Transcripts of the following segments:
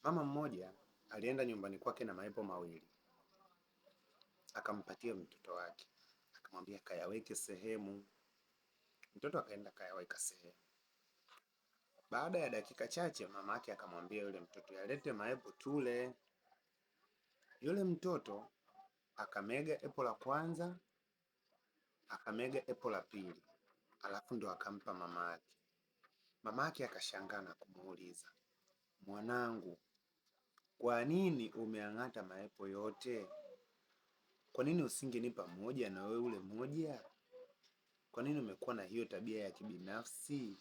Mama mmoja alienda nyumbani kwake na maepo mawili, akampatia mtoto wake, akamwambia kayaweke sehemu. Mtoto akaenda kayaweka sehemu. Baada ya dakika chache, mama yake akamwambia yule mtoto, yalete maepo tule. Yule mtoto akamega epo la kwanza, akamega epo la pili, alafu ndo akampa mama yake. Mama yake akashangaa na kumuuliza, mwanangu, kwa nini umeang'ata maepo yote? Kwa nini usingenipa moja na wewe ule moja? Kwa nini umekuwa na hiyo tabia ya kibinafsi?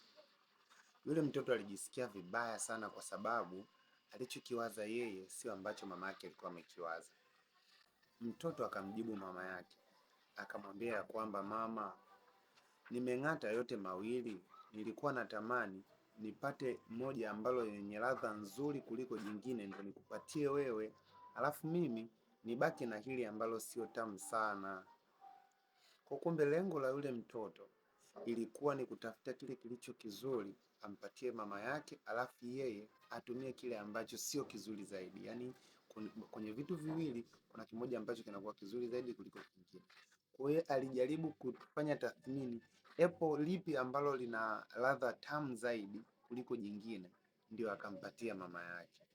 Yule mtoto alijisikia vibaya sana kwa sababu alichokiwaza yeye sio ambacho mama yake alikuwa amekiwaza. Mtoto akamjibu mama yake, akamwambia ya kwamba mama, nimeng'ata yote mawili, nilikuwa natamani nipate moja ambalo yenye ladha nzuri kuliko jingine ndio nikupatie wewe, alafu mimi nibaki na hili ambalo sio tamu sana. Kwa kumbe lengo la yule mtoto ilikuwa ni kutafuta kile kilicho kizuri ampatie mama yake, alafu yeye atumie kile ambacho sio kizuri zaidi. Yaani kwenye vitu viwili kuna kimoja ambacho kinakuwa kizuri zaidi kuliko kingine. Kwa hiyo alijaribu kufanya tathmini, epo lipi ambalo lina ladha tamu zaidi kuliko jingine, ndio akampatia mama yake.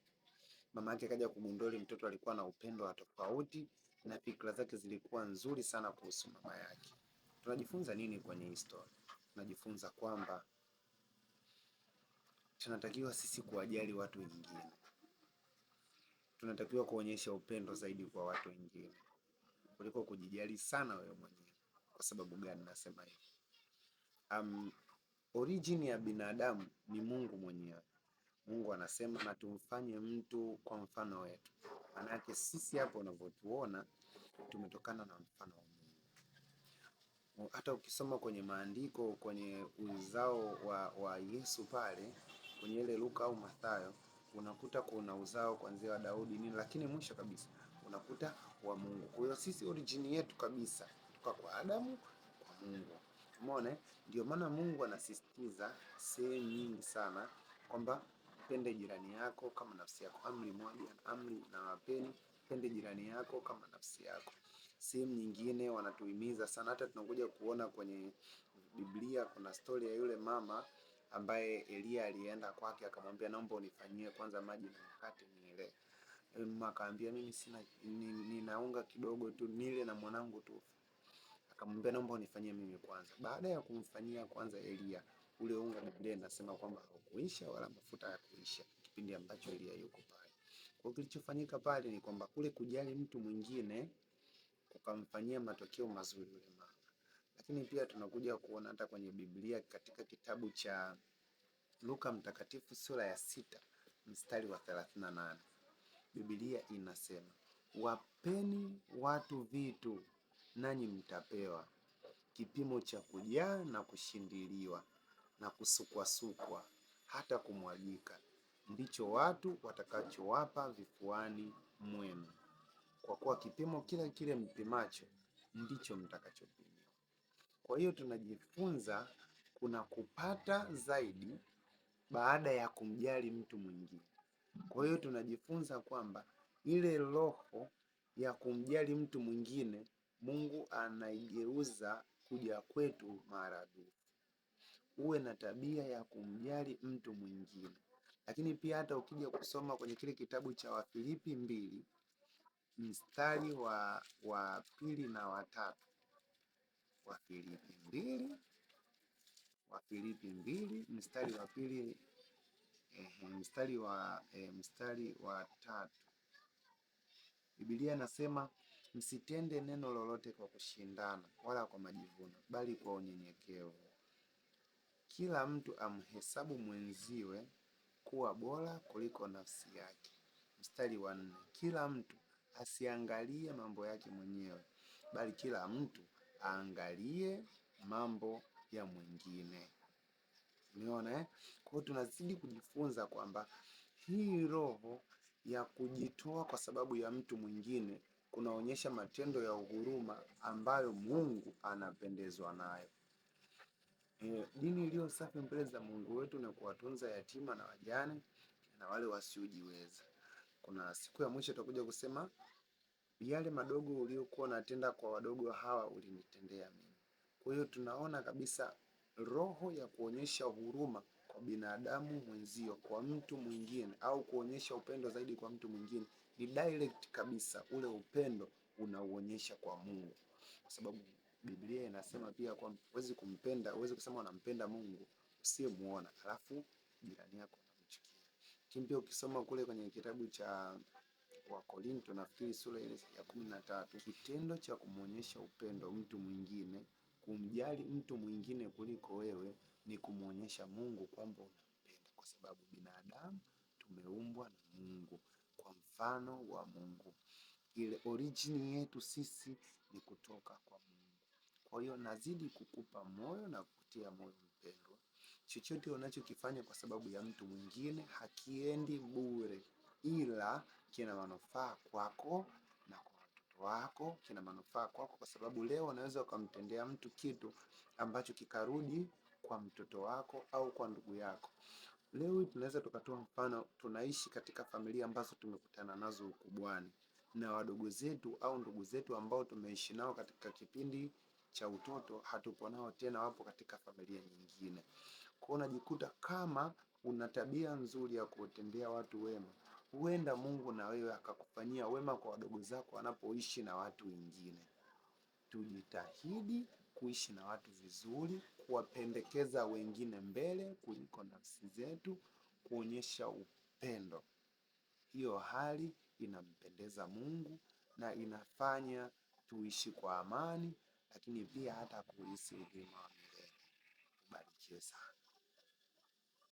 Mama yake kaja kugundua yule mtoto alikuwa na upendo wa tofauti na fikra zake zilikuwa nzuri sana kuhusu mama yake. Tunajifunza nini kwenye historia? Tunajifunza kwamba tunatakiwa sisi kuwajali watu wengine. Tunatakiwa kuonyesha upendo zaidi kwa watu wengine kuliko kujijali sana wewe mwenyewe. Kwa sababu gani nasema hivi? Origin ya binadamu ni Mungu mwenyewe. Mungu anasema na tumfanye mtu kwa mfano wetu. Maana yake sisi hapo unavyotuona tumetokana na mfano wa Mungu. Hata ukisoma kwenye maandiko kwenye uzao wa Yesu pale kwenye ile Luka au Mathayo, unakuta kuna uzao kuanzia wa Daudi nini, lakini mwisho kabisa unakuta wa Mungu. Kwa hiyo sisi origin yetu kabisa kutoka kwa Adamu kwa Mungu. Umeona? Ndio maana Mungu anasisitiza sehemu nyingi sana kwamba mpende jirani yako kama nafsi yako. Amri moja, amri na wapeni, mpende jirani yako kama nafsi yako. Sehemu nyingine wanatuhimiza sana, hata tunakuja kuona kwenye Biblia kuna story ya yule mama ambaye Elia alienda kwake akamwambia naomba unifanyie kwanza maji na mkate nile. Mama akaambia mimi sina, ninaunga kidogo tu nile na mwanangu tu. Akamwambia naomba unifanyie mimi kwanza. Baada ya kumfanyia kwanza Elia, ule unga Biblia inasema kwamba haukuisha wala mafuta hayakuisha kipindi ambacho Elia yuko pale. Kwa kilichofanyika pale ni kwamba kule kujali mtu mwingine ukamfanyia matokeo mazuri yule mama. Lakini pia tunakuja kuona hata kwenye Biblia katika kitabu cha Luka mtakatifu sura ya 6 mstari wa 38. Biblia inasema, wapeni watu vitu nanyi mtapewa, kipimo cha kujaa na kushindiliwa na kusukwasukwa hata kumwagika, ndicho watu watakachowapa vifuani mwenu. Kwa kuwa kipimo kile kile mpimacho ndicho mtakachopimiwa. Kwa hiyo tunajifunza kuna kupata zaidi baada ya kumjali mtu mwingine. Kwa hiyo tunajifunza kwamba ile roho ya kumjali mtu mwingine Mungu anaigeuza kuja kwetu maradufu. Uwe na tabia ya kumjali mtu mwingine. Lakini pia hata ukija kusoma kwenye kile kitabu cha Wafilipi 2 mstari wa pili na watatu. Wafilipi 2 mstari wa pili mstari wa tatu. Biblia inasema msitende neno lolote kwa kushindana wala kwa majivuno, bali kwa unyenyekevu. Kila mtu amhesabu mwenziwe kuwa bora kuliko nafsi yake. Mstari wa 4. Kila mtu asiangalie mambo yake mwenyewe, bali kila mtu aangalie mambo ya mwingine. Umeona? Kwa hiyo tunazidi kujifunza kwamba hii roho ya kujitoa kwa sababu ya mtu mwingine kunaonyesha matendo ya huruma ambayo Mungu anapendezwa nayo. Dini iliyo safi mbele za Mungu wetu na kuwatunza yatima na wajane na wale wasiojiweza. kuna siku ya mwisho utakuja kusema yale madogo uliokuwa unatenda kwa wadogo hawa ulinitendea mimi. Kwa hiyo tunaona kabisa roho ya kuonyesha huruma kwa binadamu mwenzio, kwa mtu mwingine, au kuonyesha upendo zaidi kwa mtu mwingine ni direct kabisa, ule upendo unauonyesha kwa Mungu, kwa sababu Biblia inasema pia kwa huwezi kusema unampenda Mungu usiyemuona alafu jirani yako unamchukia. Lakini pia ukisoma kule kwenye kitabu cha Wakorintho nafikiri sura ile ya 13, kitendo cha kumwonyesha upendo mtu mwingine, kumjali mtu mwingine kuliko wewe ni kumwonyesha Mungu kwamba unampenda, kwa sababu binadamu tumeumbwa na Mungu kwa mfano wa Mungu. Ile origin yetu sisi ni kutoka kwa Mungu. Kwa hiyo nazidi kukupa moyo na kukutia moyo mpendwa, chochote unachokifanya kwa sababu ya mtu mwingine hakiendi bure, ila kina manufaa kwako na kwa watoto wako, kina manufaa kwako kwa sababu leo unaweza ukamtendea mtu kitu ambacho kikarudi kwa mtoto wako au kwa ndugu yako. Leo tunaweza tukatoa mfano, tunaishi katika familia ambazo tumekutana nazo ukubwani, na wadogo zetu au ndugu zetu ambao tumeishi nao katika kipindi cha utoto hatupo nao tena, wapo katika familia nyingine. Kwa unajikuta kama una tabia nzuri ya kuwatendea watu wema, huenda Mungu na wewe akakufanyia wema kwa wadogo zako wanapoishi na watu wengine. Tujitahidi kuishi na watu vizuri, kuwapendekeza wengine mbele kuliko nafsi zetu, kuonyesha upendo. Hiyo hali inampendeza Mungu na inafanya tuishi kwa amani, lakini pia hata kuhisi uzima wa milele. Barikiwe sana.